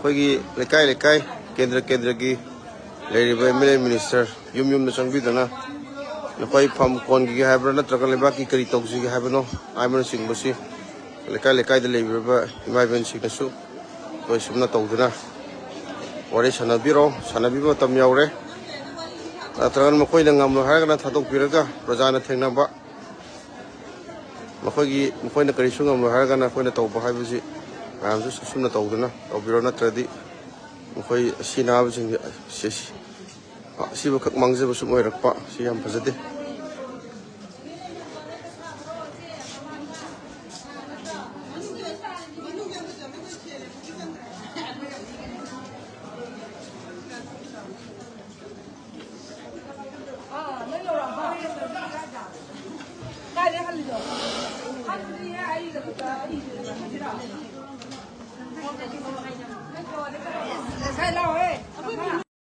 ꯑꯩꯈꯣꯏꯒꯤ ꯂꯩꯀꯥꯏ ꯀꯦꯟꯗ꯭ꯔꯒꯤ ꯂꯩꯔꯤꯕ MLA ꯃꯤꯅꯤꯁꯇꯔ ꯌꯨꯝꯗ ꯆꯪꯕꯤꯗꯨꯅ ꯅꯈꯣꯏ ꯐꯝ ꯀꯣꯟꯒꯤ ꯍꯥꯏꯕ꯭ꯔꯥ ꯅꯠꯇ꯭ꯔꯒ ꯂꯩꯕꯥꯛꯀꯤ ꯀꯔꯤ ꯇꯧꯁꯤꯒꯦ ꯍꯥꯏꯕꯅꯣ ꯍꯥꯏꯕꯅꯆꯤꯡꯕꯁꯤ ꯂꯩꯀꯥꯏꯗ ꯂꯩꯕꯤꯔꯤꯕ ꯏꯃꯥ ꯏꯕꯦꯟꯁꯤꯡꯅꯁꯨ ꯑꯩꯈꯣꯏ ꯁꯨꯝꯅ ꯇꯧꯗꯨꯅ ꯋꯥꯔꯤ ꯁꯥꯟꯅꯕꯤꯕ ꯃꯇꯝ ꯌꯧꯔꯦ ꯅꯠꯇ꯭ꯔꯒꯅ ꯃꯈꯣꯏꯅ ꯉꯝꯂꯣꯏ ꯍꯥꯏꯔꯒꯅ ꯊꯥꯗꯣꯛꯄꯤꯔꯒ ꯄ꯭ꯔꯖꯥꯅ ꯊꯦꯡꯅꯕ ꯃꯈꯣꯏꯅ ꯀꯔꯤꯁꯨ ꯉꯝꯂꯣꯏ ꯍꯥꯏꯔꯒꯅ ꯑꯩꯈꯣꯏꯅ ꯇꯧꯕ ꯍꯥꯏꯕꯁꯤ ꯃꯌꯥꯝꯁꯨ ꯁꯨꯝꯅ ꯇꯧꯗꯨꯅ ꯇꯧꯕꯤꯔꯣ ꯅꯠꯇ꯭ꯔꯗꯤ ꯃꯈꯣꯏ ꯑꯁꯤ ꯅꯥꯕꯁꯤꯡ ꯑꯁꯤꯕꯈꯛ ꯃꯥꯡꯖꯕ ꯁꯨꯝ ꯑꯣꯏꯔꯛꯄ ꯁꯤ ꯌꯥꯝ ꯐꯖꯗꯦ